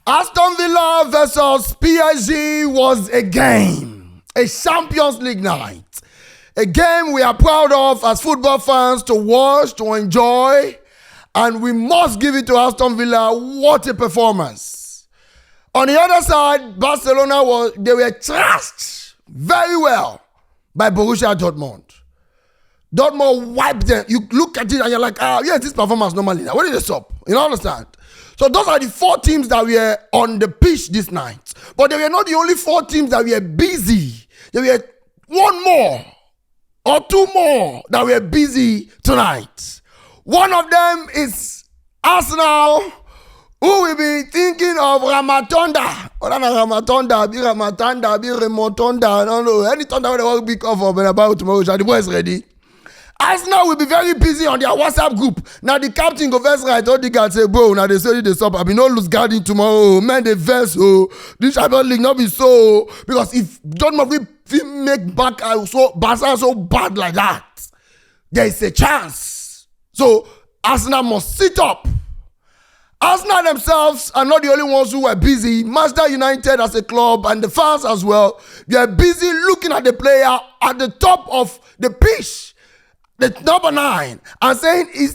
Aston Villa versus PSG was a game, a Champions League night. A game we are proud of as football fans to watch, to enjoy, and we must give it to Aston Villa. What a performance. On the other side, Barcelona were trashed very well by Borussia Dortmund. Dortmund wiped them. You look at it and you're like, yes, this performance normally. Now, what did they stop? You understand? So those are the 4 teams that were on the pitch this night. But they were not the only 4 teams that were busy. There were 1 more or 2 more that were busy tonight. One of them is Arsenal, who will be thinking of Ramatonda. Or not Ramatonda, be Ramatanda, be Remontonda. I don't know. Any thunder they want to be covered for about tomorrow. The boys ready. Arsenal will be very busy on their WhatsApp group. Now the captain go first right. All the guys say, bro, now they say they stop. I be no lose guarding tomorrow. Man, they verse. So this Champions League not be so. Because if Dortmund will make Barca so bad like that, there is a chance. So Arsenal must sit up. Arsenal themselves are not the only ones who were busy. Manchester United as a club and the fans as well, they are busy looking at the player at the top of the pitch. The number 9 and saying, I'm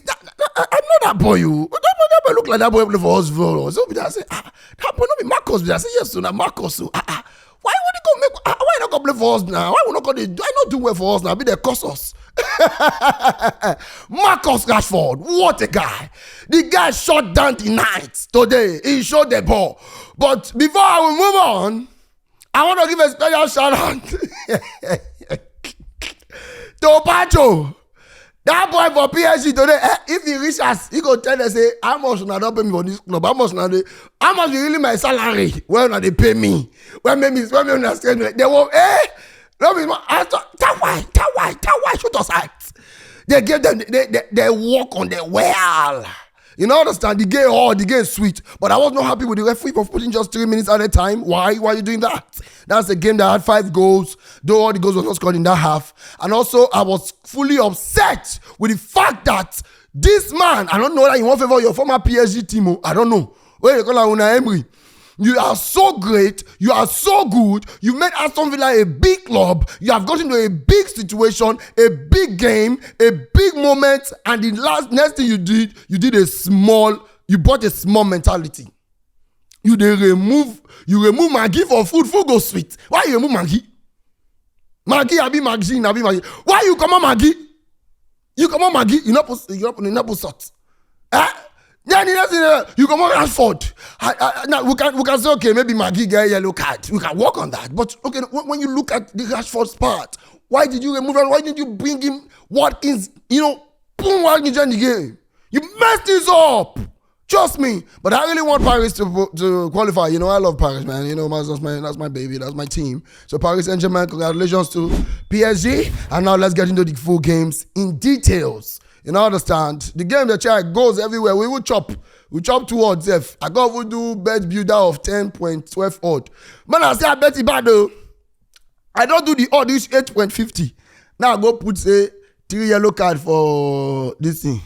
not that boy, you. That boy look like that boy play for us. So I say, that boy not be Marcos. I say, yes, so now Marcos. So, why would he go make? Why not go play for us now? Why would not go? I not do well for us now. Be there, cost us. Marcus Rashford, what a guy. The guy shut down the night today. He showed the ball. But before I will move on, I want to give a special shout out to Pacho. That boy for PSG today, if he reach us, he go tell us, say, how much na don't pay me for this club? How much be really my salary? When they pay me? When me understand? They will, why shoot us out? They give them, they walk on the well. You know, understand? The game hard, the game sweet. But I was not happy with the referee for putting just 3 minutes at a time. Why? Why are you doing that? That's a game that had 5 goals, though all the goals were not scored in that half. And also, I was fully upset with the fact that this man, I don't know that you want to favor your former PSG team. I don't know. Where you call her Emery? You are so great. You are so good. You made Aston Villa a big club. You have gotten to a big situation, a big game, a big moment. And the next thing you did you brought a small mentality. You remove Maggi for food. Food goes sweet. Why you remove Maggi? Maggi. Why you come on Maggi? You come on Maggi. You not put salt. Then you come on Rashford. Now we can say, okay, maybe Maggi get a yellow card. We can work on that. But okay, when you look at the Rashford's part, why did you remove him? Why didn't you bring him Watkins? Boom, Watkins in the game. You messed this up. Trust me. But I really want Paris to qualify. I love Paris, man. That's my baby. That's my team. So Paris Saint-Germain, congratulations to PSG. And now let's get into the full games in details. Understand? The game, the check goes everywhere. We will chop. We chop 2 odds. I got to do bet builder of 10.12 odd. Man, I say I bet it bad though. I don't do the odd, it's 8.50. Now I go put, say, 3 yellow card for this thing.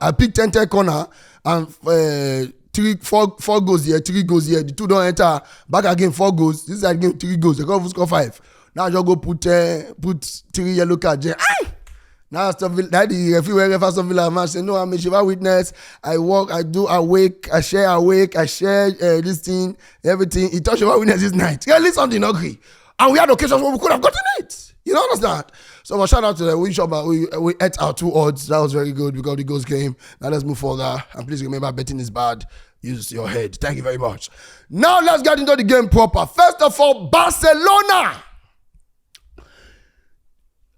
I pick 10 corner and 4 goals here, 3 goals here. The 2 don't enter. Back again, 4 goals. This side game, 3 goals. They go score 5. Now I just go put 3 yellow cards there. Now the referee Aston Villa match say, no, I'm a Shiva witness. I work, I share this thing, everything. He touched Shiva witness this night. Yeah, at least something agree. And we had occasions where we could have gotten it. You understand? So shout out to them. We ate our 2 odds. That was very good because the goals came. Now let's move further. And please remember, betting is bad. Use your head. Thank you very much. Now let's get into the game proper. First of all, Barcelona.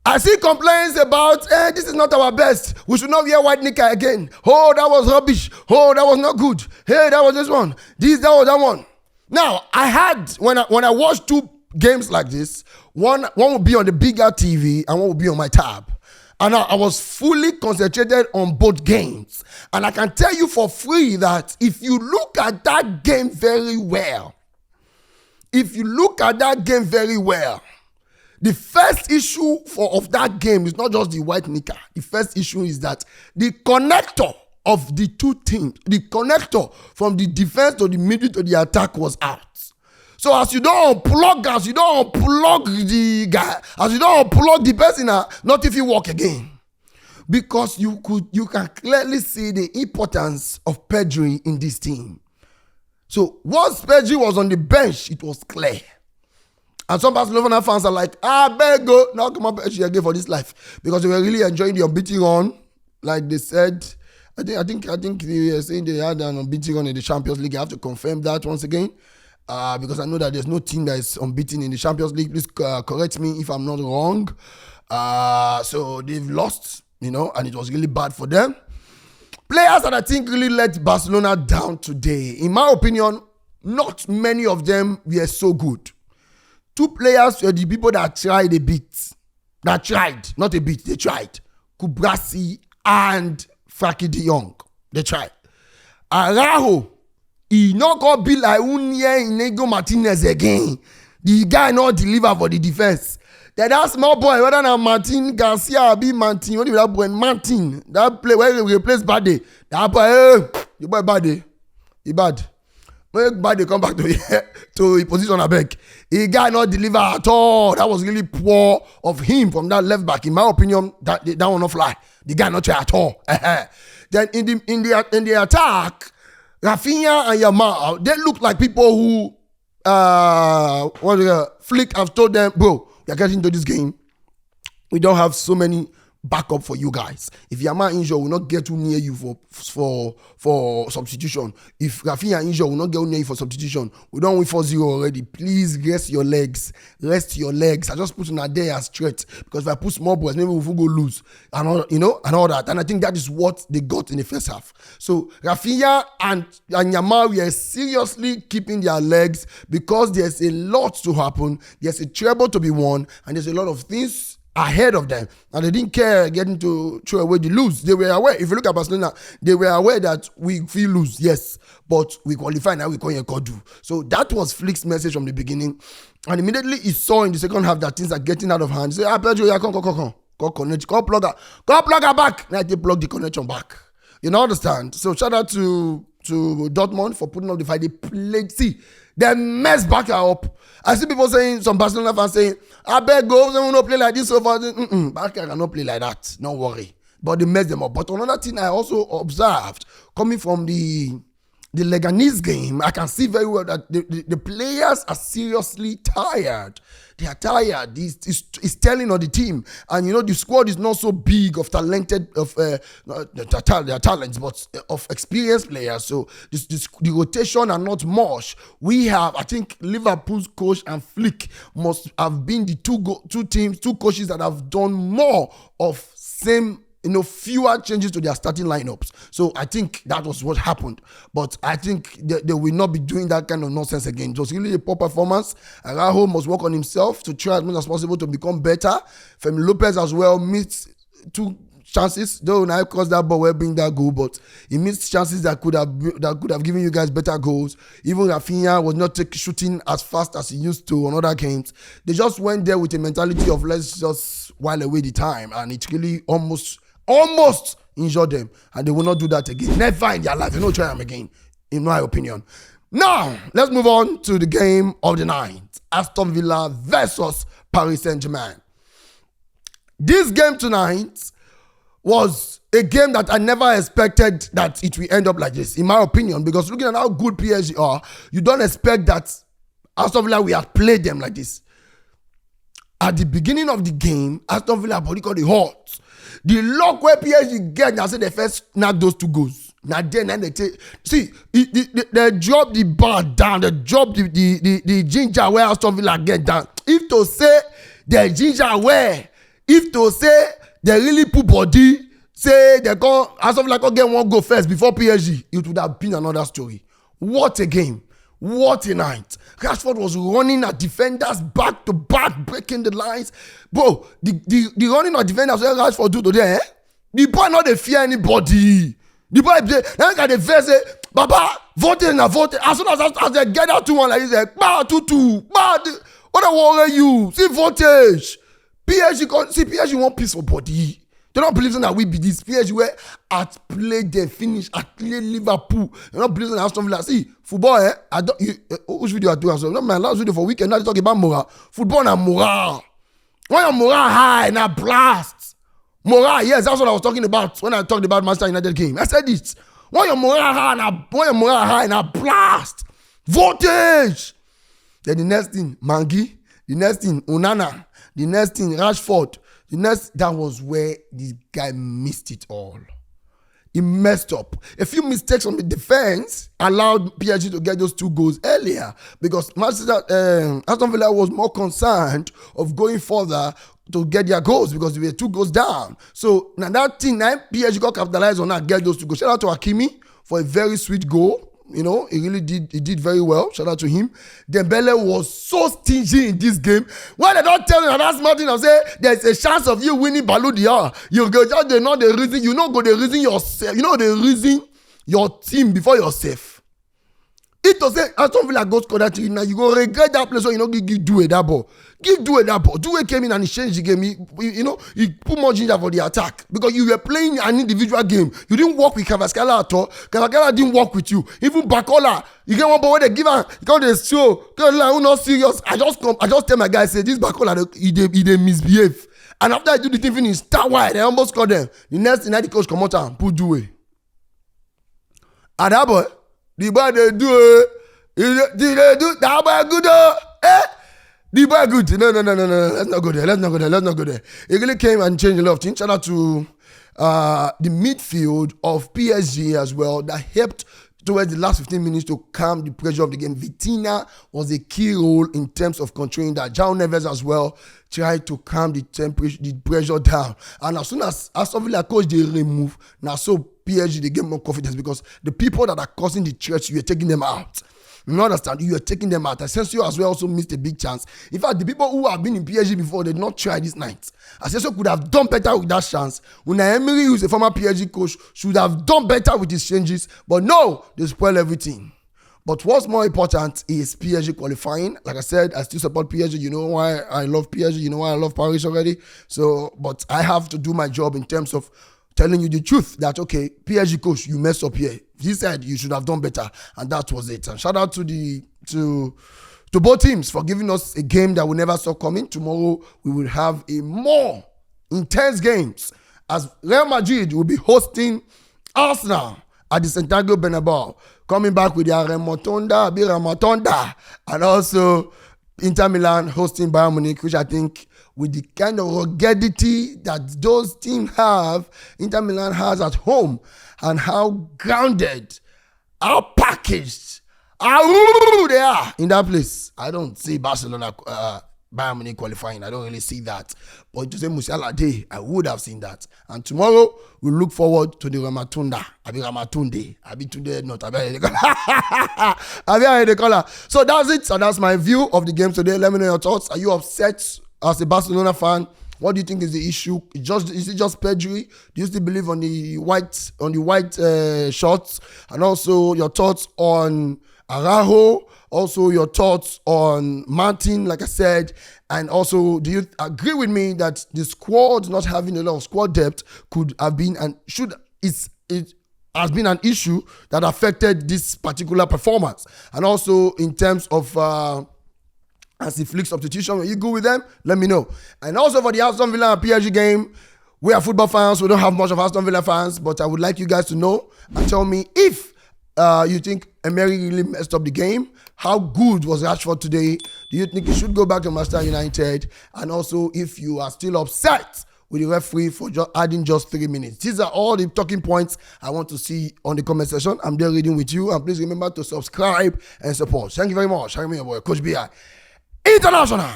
I see complaints about, this is not our best. We should not wear white knicker again. Oh, that was rubbish. Oh, that was not good. Hey, that was this one. That was that one. Now, I had, when I watched 2 games like this, one would be on the bigger TV and one would be on my tab. And I was fully concentrated on both games. And I can tell you for free that if you look at that game very well, the first issue of that game is not just the white knicker. The first issue is that the connector of the two teams, the connector from the defense to the middle to the attack was out. So as you don't unplug the guy, as you don't unplug the person, not if you walk again. Because you can clearly see the importance of Pedri in this team. So once Pedri was on the bench, it was clear. And some Barcelona fans are like, better go. Now come on, Pedri again for this life. Because they were really enjoying the unbeaten run. Like they said, I think they were saying they had an unbeaten run in the Champions League. I have to confirm that once again. Because I know that there's no team that is unbeaten in the Champions League. Please correct me if I'm not wrong. So they've lost, and it was really bad for them. Players that I think really let Barcelona down today, in my opinion, not many of them were so good. Two players were the people that tried a bit. That tried, not a bit, they tried. Kubrasi and Frankie de Jong. They tried. Araujo, he not gonna be like Inigo Martinez again. The guy not deliver for the defense. That small boy, whether not Martin Garcia or be Martin, what do that boy Martin? That play where he replace Bade. That boy, the boy Bade, he bad. When Bade come back to his position, I beg. He guy not deliver at all. That was really poor of him from that left back. In my opinion, that one not fly. The guy not try at all. Then in the attack, Rafinha and Yamal, they look like people who Flick have told them, bro, you're getting into this game. We don't have so many backup for you guys. If Yamal injured, we'll not get too near you for substitution. If Rafinha injured, we'll not get near you for substitution. We don't win 4-0 already. Please rest your legs. Rest your legs. I just put on a day as straight because if I put small boys, maybe we'll go lose and all, and all that. And I think that is what they got in the first half. So Rafinha and Yamal were seriously keeping their legs because there's a lot to happen. There's a treble to be won, and there's a lot of things ahead of them, and they didn't care getting to throw away the lose. They were aware. If you look at Barcelona, they were aware that we feel lose, yes, but we qualify now. We call you Kodu. So that was Flick's message from the beginning, and immediately he saw in the second half that things are getting out of hand. He said, Pedro, come connect, come plug her back. Now they plug the connection back. You know, understand? So shout out to Dortmund for putting up the fight. They played. See, they messed Barca up. I see people saying, some Barcelona fans saying, I beg go, they will not play like this so far. Barca cannot play like that. Don't worry. But they messed them up. But another thing I also observed, coming from the Leganese game, I can see very well that the players are seriously tired. They are tired. It's telling on the team. And the squad is not so big of talented, their talents, but of experienced players. So the rotation are not much. We have, I think, Liverpool's coach and Flick must have been the two coaches that have done more of same, fewer changes to their starting lineups. So I think that was what happened. But I think they will not be doing that kind of nonsense again. It was really a poor performance. Araujo must work on himself to try as much as possible to become better. Femi Lopez as well missed 2 chances. Though now caused that ball will bring that goal, but he missed chances that could have given you guys better goals. Even Rafinha was not shooting as fast as he used to on other games. They just went there with a mentality of let's just while away the time, and it really almost injured them, and they will not do that again. Never in their life. They don't try them again, in my opinion. Now, let's move on to the game of the night. Aston Villa versus Paris Saint-Germain. This game tonight was a game that I never expected that it will end up like this, in my opinion, because looking at how good PSG are, you don't expect that Aston Villa will have played them like this. At the beginning of the game, Aston Villa body got the hot. The luck where PSG get, now say they first snap those 2 goals. Now then they take. See, they drop the bar down. They drop the ginger where Aston Villa get down. If to say the ginger where, if to say they really put body, say they go Aston Villa go get 1 goal first before PSG, it would have been another story. What a game. What a night. Rashford was running at defenders back to back, breaking the lines. Bro, the running at defenders what Rashford do today, the boy not dey fear anybody. The boy, now got the face say, Baba, vote. As soon as they get out 2-1 like this, like, 2-2, what I worry you? See voltage. PSG won't peace for body. They don't believe that we be this PSG where at play they finish, at play Liverpool. They don't believe in Aston Villa. See, football, I don't. Which video I do as well? Not my last video for weekend. Now they talk about morale. Football and morale. When your morale high, now blast. Morale, yes, that's what I was talking about when I talked about Manchester United game. I said it. When your morale high, now blast. Voltage. Then the next thing, Mangi. The next thing, Onana. The next thing, Rashford. That was where this guy missed it all. He messed up. A few mistakes on the defense allowed PSG to get those 2 goals earlier because Aston Villa was more concerned of going further to get their goals because they were 2 goals down. So now that thing, now PSG got capitalized on that, get those 2 goals. Shout out to Hakimi for a very sweet goal. You know, he did very well. Shout out to him. Dembele was so stingy in this game. When they don't tell you that's Martin, I say there's a chance of you winning Ballon d'Or. You go just they know the reason. You know go the reason yourself. You know the reason your team before yourself. It to say Aston Villa go score that now you go regret that place. So you know give Due that ball. Give Due that ball. Due came in and he changed the game. He put more ginger for the attack because you were playing an individual game. You didn't work with Kvaratskhelia at all. Kvaratskhelia didn't work with you. Even Bakola, you get one ball where they give her. Because they show. Because like not serious. I just tell my guy say this Bakola he misbehave. And after I do the thing finish start wide, they almost score them. The next thing the coach come out and put Due. And that boy. The boy they do it. They do that boy good The boy good. No. Let's not go there. He really came and changed a lot of things. Shout out to the midfield of PSG as well that helped towards the last 15 minutes to calm the pressure of the game. Vitinha was a key role in terms of controlling that. João Neves as well tried to calm the pressure down. And as soon as Aston Villa coach they remove, now so PSG they get more confidence because the people that are causing the church, you are taking them out. You understand? You are taking them out. Asensio as well also missed a big chance. In fact, the people who have been in PSG before, they did not try this night. Asensio could have done better with that chance. Emery, who is a former PSG coach, should have done better with his changes. But no, they spoil everything. But what's more important is PSG qualifying. Like I said, I still support PSG. You know why I love PSG. You know why I love Paris already. So, but I have to do my job in terms of telling you the truth that, okay, PSG coach, you messed up here. He said you should have done better, and that was it. And shout out to both teams for giving us a game that we never saw coming. Tomorrow, we will have a more intense games as Real Madrid will be hosting Arsenal at the Santiago Bernabeu, coming back with their Remontonda, and also Inter Milan hosting Bayern Munich, which I think with the kind of ruggedity that those teams have, Inter Milan has at home, and how grounded, how packaged, how they are in that place. I don't see Barcelona, Bayern Munich qualifying. I don't really see that. But to say Musiala Day, I would have seen that. And tomorrow, we look forward to the Ramatonda. Ramatunde. Today, not the color. So that's it. So that's my view of the game today. Let me know your thoughts. Are you upset as a Barcelona fan? What do you think is the issue? Is it just perjury? Do you still believe on the white shorts? And also your thoughts on Araujo. Also your thoughts on Martin, like I said. And also, do you agree with me that the squad not having a lot of squad depth could have been it has been an issue that affected this particular performance? And also in terms of as the flick substitution, when you go with them, let me know. And also for the Aston Villa and PSG game, we are football fans. We don't have much of Aston Villa fans, but I would like you guys to know and tell me if you think Emery really messed up the game. How good was Rashford today? Do you think he should go back to Manchester United? And also, if you are still upset with the referee for adding just 3 minutes. These are all the talking points I want to see on the comment section. I'm there reading with you. And please remember to subscribe and support. Thank you very much. I'm your boy, Coach B.I. International.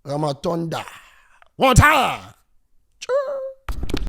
Ramatonda. One time.